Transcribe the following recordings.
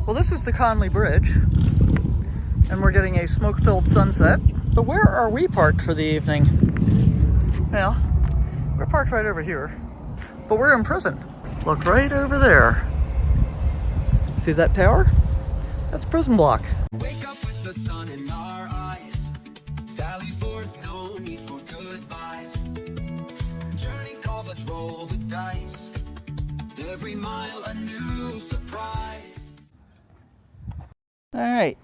Well, this is the Conley Bridge, and we're getting a smoke-filled sunset. But where are we parked for the evening? Well, we're parked right over here, but we're in prison. Look right over there. See that tower? That's prison block. Wake up with the sun in our eyes. Sally forth, no need for goodbyes. Journey calls, let's roll the dice. Every mile a new surprise. All right.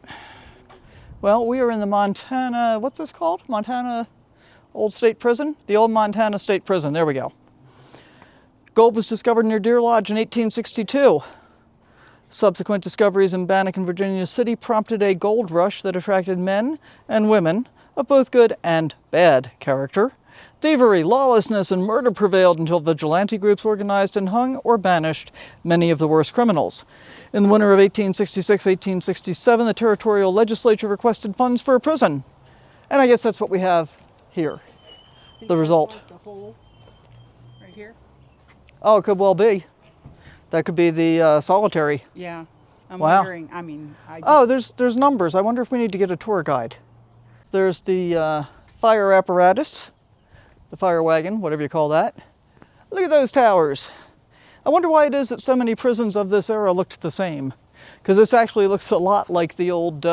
Well, we are in the Montana, what's this called? Montana Old State Prison? The old Montana State Prison. There we go. Gold was discovered near Deer Lodge in 1862. Subsequent discoveries in Bannock and Virginia City prompted a gold rush that attracted men and women of both good and bad character. Thievery, lawlessness, and murder prevailed until vigilante groups organized and hung or banished many of the worst criminals. In the winter of 1866-1867, the territorial legislature requested funds for a prison. And I guess that's what we have here, the result. The hole right here? Oh, it could well be. That could be the solitary. Yeah. I'm Wow. wondering, I mean, I just... Oh, there's numbers. I wonder if we need to get a tour guide. There's the fire apparatus, the fire wagon, whatever you call that. Look at those towers. I wonder why it is that so many prisons of this era looked the same. Because this actually looks a lot like the old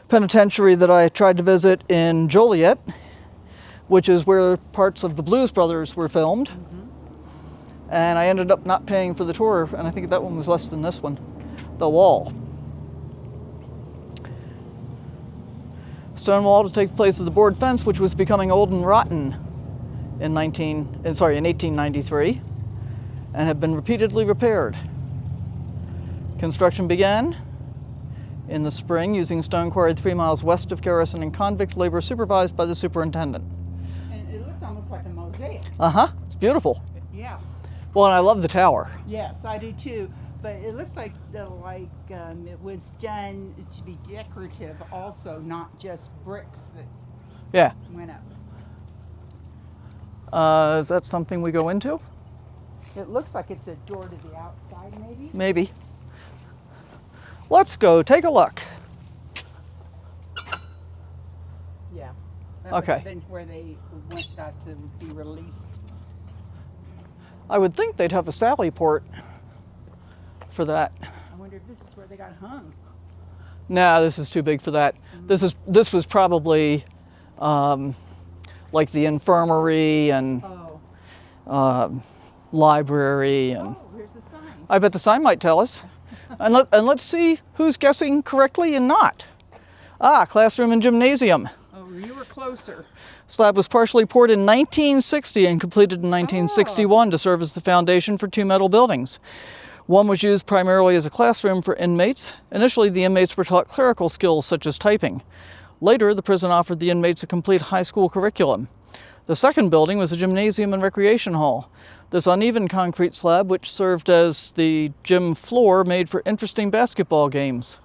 penitentiary that I tried to visit in Joliet, which is where parts of the Blues Brothers were filmed. Mm-hmm. And I ended up not paying for the tour, and I think that one was less than this one. The wall. Stone wall to take the place of the board fence, which was becoming old and rotten in 1893, and had been repeatedly repaired. Construction began in the spring using stone quarried 3 miles west of Garrison and convict labor supervised by the superintendent. And it looks almost like a mosaic. Uh-huh, it's beautiful. Yeah. Well, and I love the tower. Yes, I do too. But it looks like it was done to be decorative also, not just bricks that Yeah. went up. Is that something we go into? It looks like it's a door to the outside, maybe? Maybe. Let's go take a look. Yeah. That Okay. must have been where they got to be released. I would think they'd have a sally port for that. I wonder if this is where they got hung. No, this is too big for that. Mm-hmm. This was probably like the infirmary and library, and Oh, here's a sign. I bet the sign might tell us. And let's see who's guessing correctly and not. Ah, classroom and gymnasium. Oh, you were closer. Slab was partially poured in 1960 and completed in 1961 to serve as the foundation for 2 metal buildings. One was used primarily as a classroom for inmates. Initially, the inmates were taught clerical skills such as typing. Later, the prison offered the inmates a complete high school curriculum. The second building was a gymnasium and recreation hall. This uneven concrete slab, which served as the gym floor, made for interesting basketball games.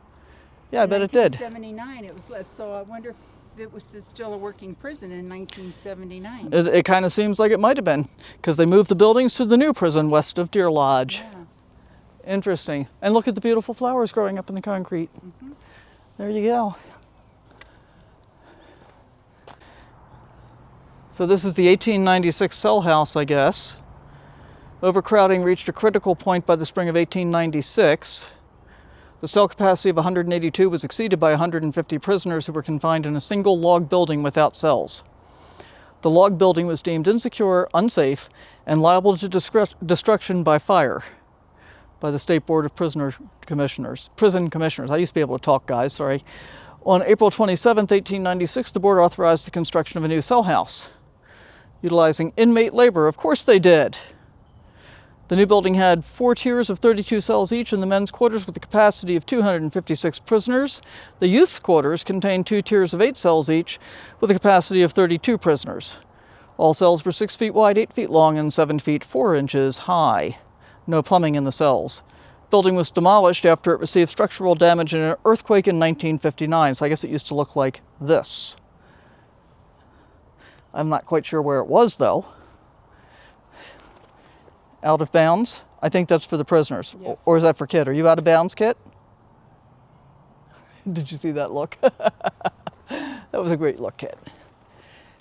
Yeah, I bet it did. 1979 it was less, so I wonder if it was still a working prison in 1979. It kind of seems like it might have been, because they moved the buildings to the new prison west of Deer Lodge. Yeah. Interesting. And look at the beautiful flowers growing up in the concrete. Mm-hmm. There you go. So this is the 1896 cell house, I guess. Overcrowding reached a critical point by the spring of 1896. The cell capacity of 182 was exceeded by 150 prisoners who were confined in a single log building without cells. The log building was deemed insecure, unsafe, and liable to destruction by fire by the State Board of Prison Commissioners. I used to be able to talk, guys, sorry. On April 27, 1896, the board authorized the construction of a new cell house, utilizing inmate labor. Of course they did. The new building had 4 tiers of 32 cells each in the men's quarters with a capacity of 256 prisoners. The youth's quarters contained 2 tiers of 8 cells each with a capacity of 32 prisoners. All cells were 6 feet wide, 8 feet long, and 7 feet 4 inches high. No plumbing in the cells. The building was demolished after it received structural damage in an earthquake in 1959, so I guess it used to look like this. I'm not quite sure where it was, though. Out of bounds? I think that's for the prisoners. Yes. Or is that for Kit? Are you out of bounds, Kit? Did you see that look? That was a great look, Kit.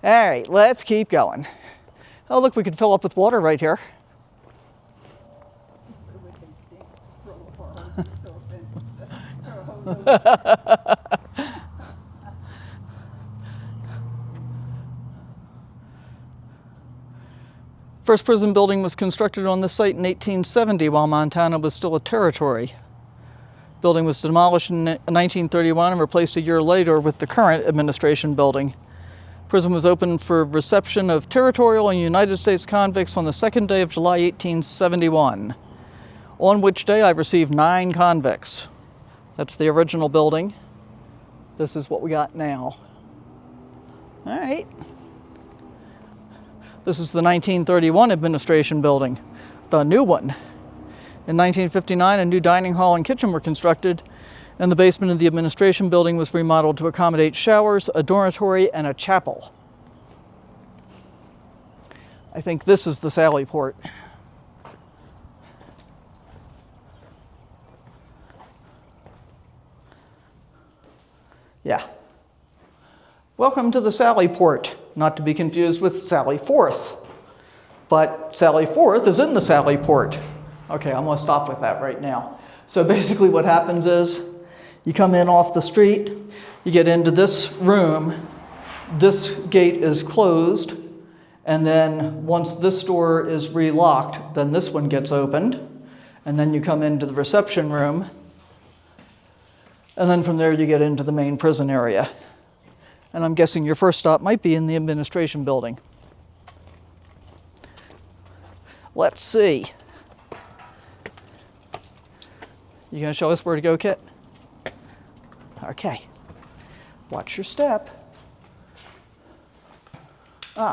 All right, let's keep going. Oh, look, we could fill up with water right here. First prison building was constructed on this site in 1870 while Montana was still a territory. Building was demolished in 1931 and replaced a year later with the current administration building. Prison was opened for reception of territorial and United States convicts on the 2nd day of July 1871, on which day I received 9 convicts. That's the original building. This is what we got now. All right. This is the 1931 administration building, the new one. In 1959, a new dining hall and kitchen were constructed, and the basement of the administration building was remodeled to accommodate showers, a dormitory, and a chapel. I think this is the Sally Port. Yeah. Welcome to the Sally Port, not to be confused with Sally Forth. But Sally Forth is in the Sally Port. Okay, I'm going to stop with that right now. So basically what happens is you come in off the street, you get into this room, this gate is closed, and then once this door is relocked, then this one gets opened, and then you come into the reception room, and then from there you get into the main prison area. And I'm guessing your first stop might be in the administration building. Let's see. You gonna show us where to go, Kit? Okay. Watch your step.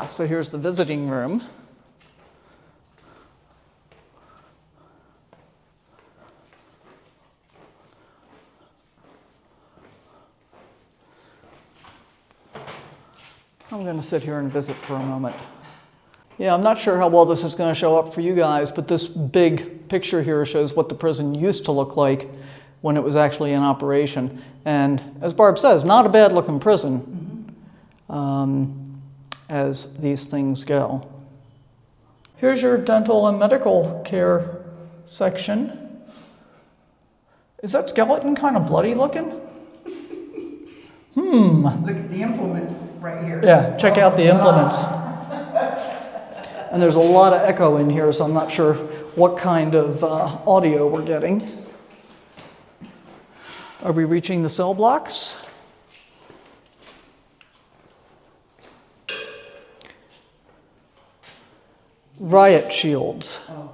So here's the visiting room. I'm going to sit here and visit for a moment. Yeah, I'm not sure how well this is going to show up for you guys, but this big picture here shows what the prison used to look like when it was actually in operation. And as Barb says, not a bad looking prison, as these things go. Here's your dental and medical care section. Is that skeleton kind of bloody looking? Look at the implements right here. Yeah, check out the implements. And there's a lot of echo in here, so I'm not sure what kind of audio we're getting. Are we reaching the cell blocks? Riot shields. Oh.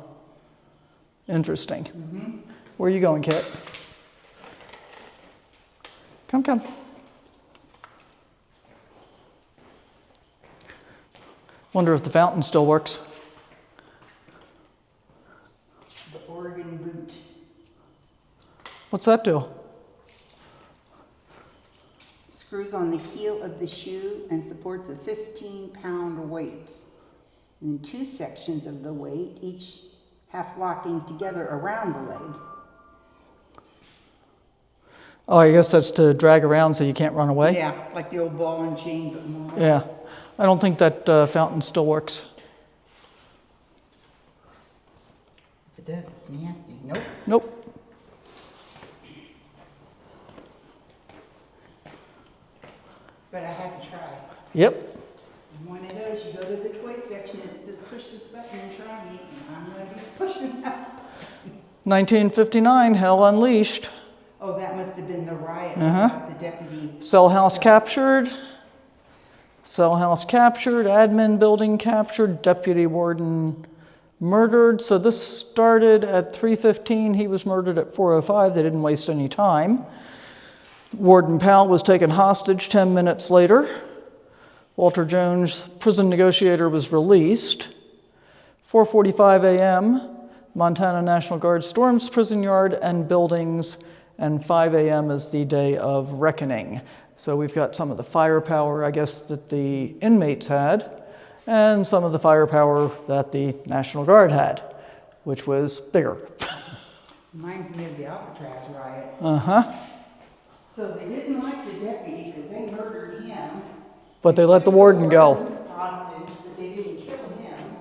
Interesting. Where are you going, Kit? Come. Wonder if the fountain still works. The Oregon boot. What's that do? Screws on the heel of the shoe and supports a 15-pound weight. And then 2 sections of the weight, each half locking together around the leg. Oh, I guess that's to drag around so you can't run away? Yeah, like the old ball and chain, but more. Yeah. I don't think that fountain still works. If it does, it's nasty. Nope. Nope. But I had to try. Yep. One of those, you go to the toy section, it says push this button and try me, and I'm going to be pushing that. 1959, Hell Unleashed. Oh, that must have been the riot about the deputy. Cell house captured. Cell house captured, admin building captured, deputy warden murdered. So this started at 3:15. He was murdered at 4:05. They didn't waste any time. Warden Powell was taken hostage 10 minutes later. Walter Jones, prison negotiator, was released. 4:45 a.m., Montana National Guard storms prison yard and buildings, and 5 a.m. is the day of reckoning. So we've got some of the firepower, I guess, that the inmates had, and some of the firepower that the National Guard had, which was bigger. Reminds me of the Alcatraz riots. Uh-huh. So they didn't like the deputy because they murdered him. But they let the warden go. Hostage, but they didn't kill him.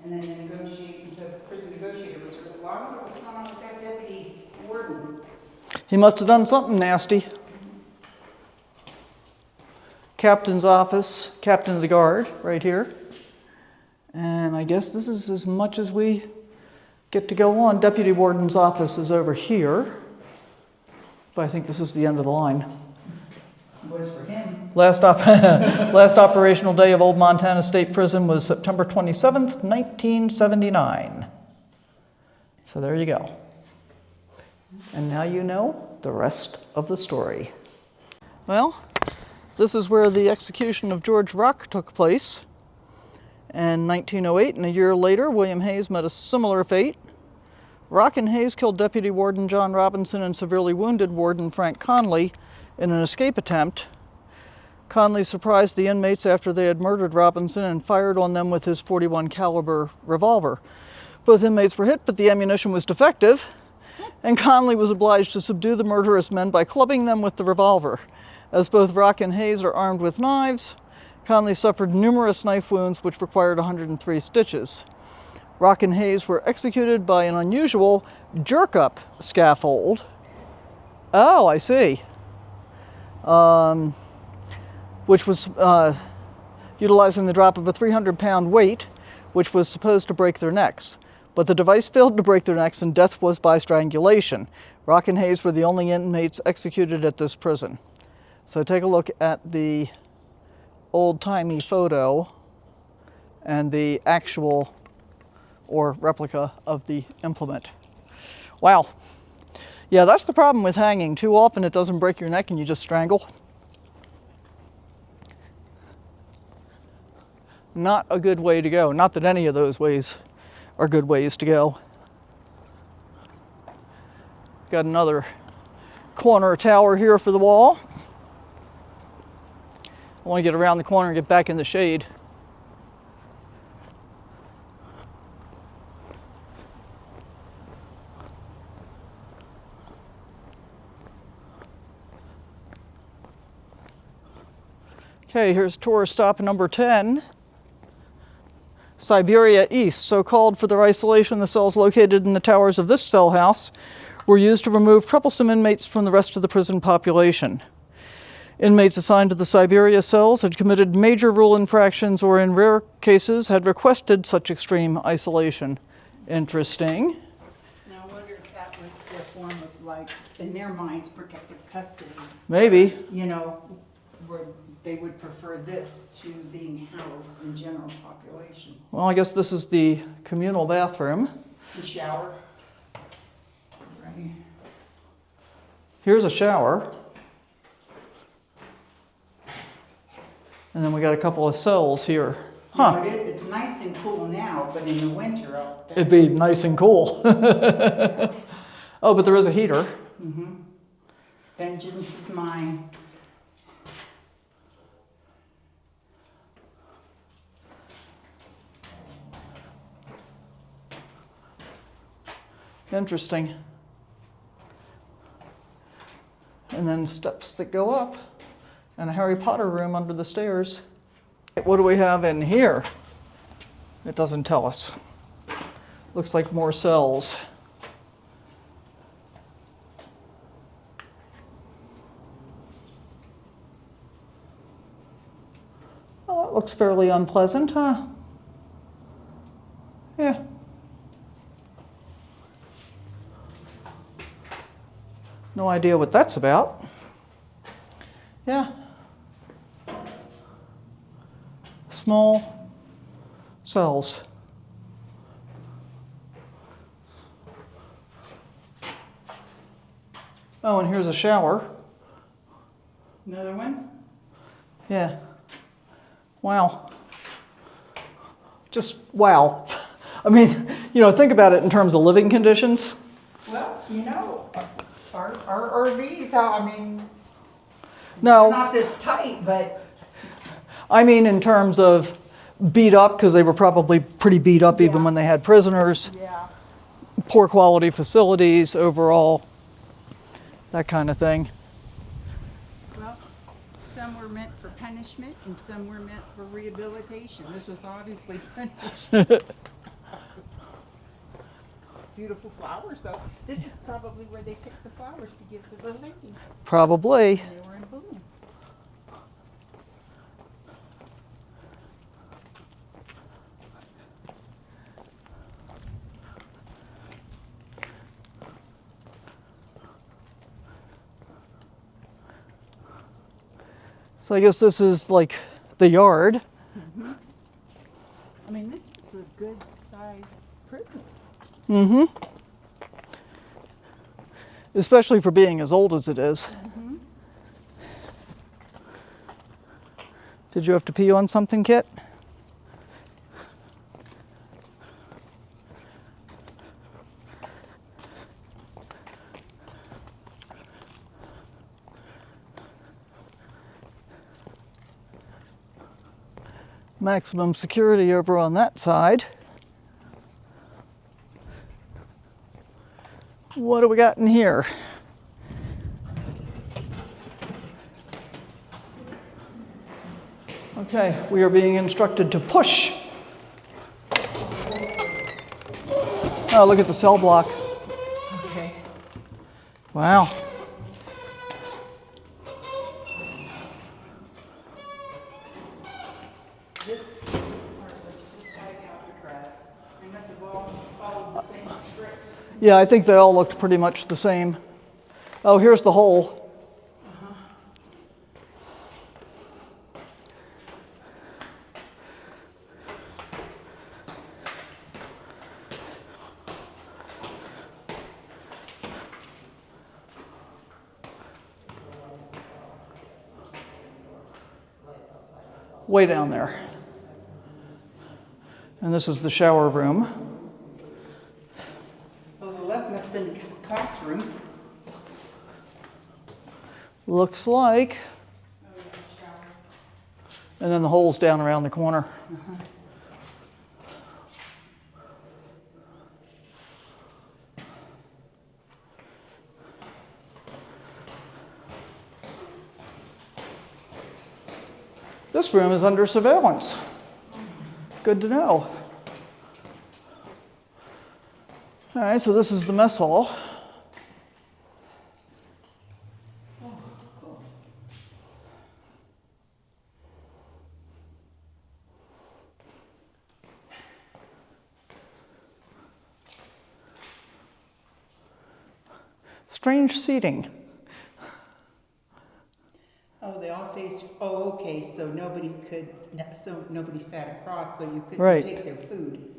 And then the prison negotiator was really, well, I wonder what's going on with that deputy warden. He must have done something nasty. Captain's office, captain of the guard, right here. And I guess this is as much as we get to go on. Deputy warden's office is over here. But I think this is the end of the line. It was for him. Last operational day of Old Montana State Prison was September 27th, 1979. So there you go. And now you know the rest of the story. Well, this is where the execution of George Rock took place. In 1908, and a year later, William Hayes met a similar fate. Rock and Hayes killed Deputy Warden John Robinson and severely wounded Warden Frank Conley in an escape attempt. Conley surprised the inmates after they had murdered Robinson and fired on them with his .41 caliber revolver. Both inmates were hit, but the ammunition was defective, and Conley was obliged to subdue the murderous men by clubbing them with the revolver. As both Rock and Hayes are armed with knives, Conley suffered numerous knife wounds which required 103 stitches. Rock and Hayes were executed by an unusual jerk-up scaffold. Oh, I see. Which was utilizing the drop of a 300-pound weight, which was supposed to break their necks. But the device failed to break their necks, and death was by strangulation. Rock and Hayes were the only inmates executed at this prison. So take a look at the old-timey photo and the actual or replica of the implement. Wow. Yeah, that's the problem with hanging. Too often it doesn't break your neck and you just strangle. Not a good way to go. Not that any of those ways are good ways to go. Got another corner tower here for the wall. I want to get around the corner and get back in the shade. Okay, here's tourist stop number 10. Siberia East, so called for their isolation. The cells located in the towers of this cell house were used to remove troublesome inmates from the rest of the prison population. Inmates assigned to the Siberia cells had committed major rule infractions or in rare cases had requested such extreme isolation. Interesting. Now I wonder if that was their form of, like, in their minds, protective custody. Maybe. You know, where they would prefer this to being housed in general population. Well, I guess this is the communal bathroom. The shower. Right. Here's a shower. And then we got a couple of cells here. Huh. You know, it's nice and cool now, but in the winter out there. It'd be nice and cool. Oh, but there is a heater. Mm-hmm. Vengeance is mine. Interesting. And then steps that go up, and a Harry Potter room under the stairs. What do we have in here? It doesn't tell us. Looks like more cells. Oh, that looks fairly unpleasant, huh? Yeah. No idea what that's about. Yeah. Small cells. Oh, and here's a shower. Another one? Yeah. Wow. Just wow. I mean, you know, think about it in terms of living conditions. Well, you know, our RVs, No, not this tight, but I mean in terms of beat up, because they were probably pretty beat up even Yeah. when they had prisoners. yeah. Poor quality facilities overall, that kind of thing. some were meant for punishment and some were meant for rehabilitation. This was obviously punishment. Beautiful flowers, though. This is probably where they picked the flowers to give to the lady. Probably. And they were in bloom. So I guess this is like the yard. Mm-hmm. I mean, this is a good size prison. Mm-hmm. Especially for being as old as it is. Mm-hmm. Did you have to pee on something, Kit? Maximum security over on that side. What do we got in here? Okay, we are being instructed to push. Oh, look at the cell block. Okay. Wow. This part looks just like Alcatraz. They must have all followed the same script. Yeah, I think they all looked pretty much the same. Oh, here's the hole. Way down there. And this is the shower room. Oh, the left must have been the classroom. Looks like. Oh, yeah, shower. And then the hole's down around the corner. This room is under surveillance. Good to know. All right, so this is the mess hall. Strange seating. Oh, they all faced. Oh, okay. So nobody sat across, so you couldn't Right. take their food.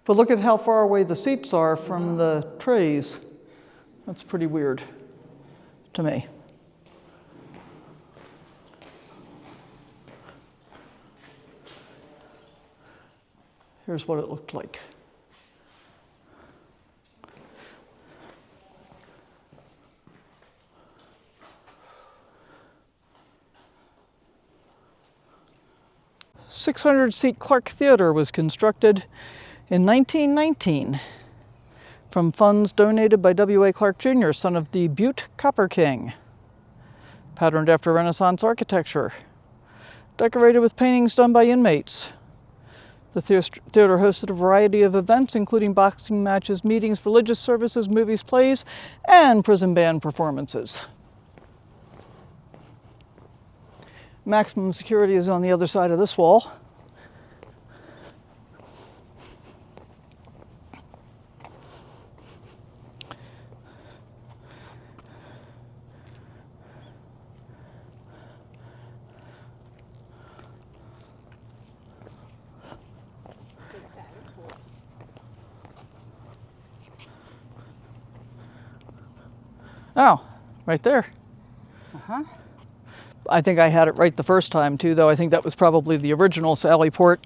But look at how far away the seats are from the trays. That's pretty weird to me. Here's what it looked like. A 600-seat Clark Theater was constructed in 1919 from funds donated by W.A. Clark Jr., son of the Butte Copper King. Patterned after Renaissance architecture. Decorated with paintings done by inmates. The theater hosted a variety of events, including boxing matches, meetings, religious services, movies, plays, and prison band performances. Maximum security is on the other side of this wall. Oh, right there. Uh-huh. I think I had it right the first time too, though. I think that was probably the original Sally Port.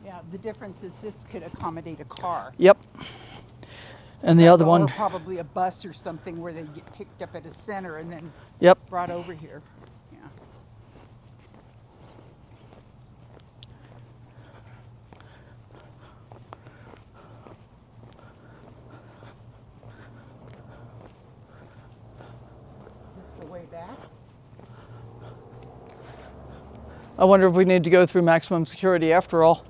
Yeah, the difference is this could accommodate a car. Yep. And the other Or one, probably a bus or something where they get picked up at a center and then yep. brought over here. Yeah. Is way back. I wonder if we need to go through maximum security after all.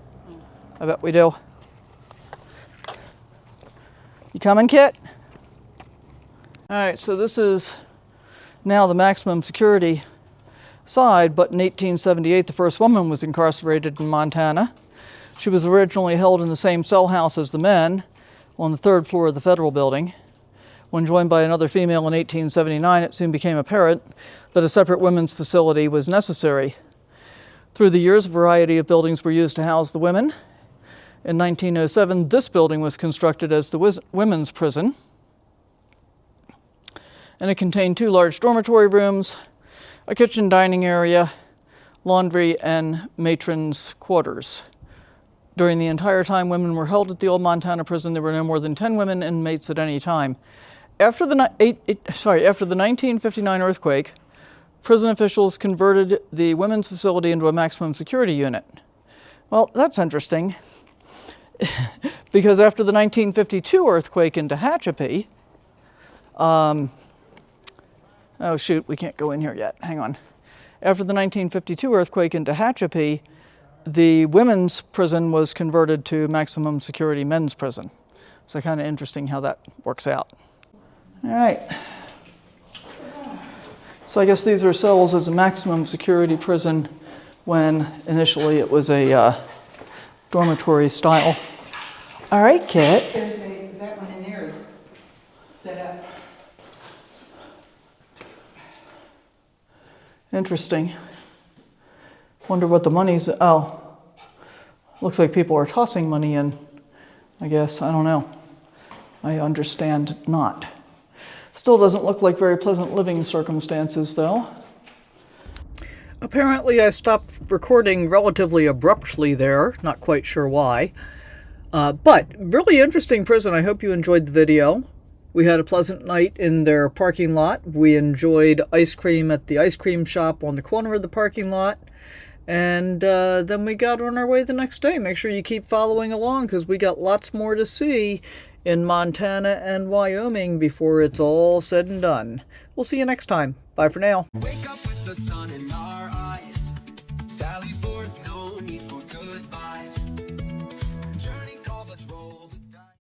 I bet we do. You coming, Kit? All right, so this is now the maximum security side, but in 1878, the first woman was incarcerated in Montana. She was originally held in the same cell house as the men on the third floor of the federal building. When joined by another female in 1879, it soon became apparent that a separate women's facility was necessary. Through the years, a variety of buildings were used to house the women. In 1907, this building was constructed as the women's prison, and it contained 2 large dormitory rooms, a kitchen dining area, laundry, and matron's quarters. During the entire time women were held at the old Montana prison, there were no more than 10 women inmates at any time. After the 1959 earthquake, prison officials converted the women's facility into a maximum security unit. Well, that's interesting, because after the 1952 earthquake in Tehachapi, oh shoot, we can't go in here yet, hang on. After the 1952 earthquake in Tehachapi, the women's prison was converted to maximum security men's prison. So kind of interesting how that works out. All right. So I guess these are cells as a maximum security prison when initially it was a dormitory style. All right, Kit. That one in there is set up. Interesting. Wonder what the money's, oh, looks like people are tossing money in, I guess, I don't know. I understand not. Still doesn't look like very pleasant living circumstances, though. Apparently I stopped recording relatively abruptly there, not quite sure why. But really interesting prison. I hope you enjoyed the video. We had a pleasant night in their parking lot. We enjoyed ice cream at the ice cream shop on the corner of the parking lot. And then we got on our way the next day. Make sure you keep following along because we got lots more to see in Montana and Wyoming before it's all said and done. We'll see you next time. Bye for now. Wake up with the sun in our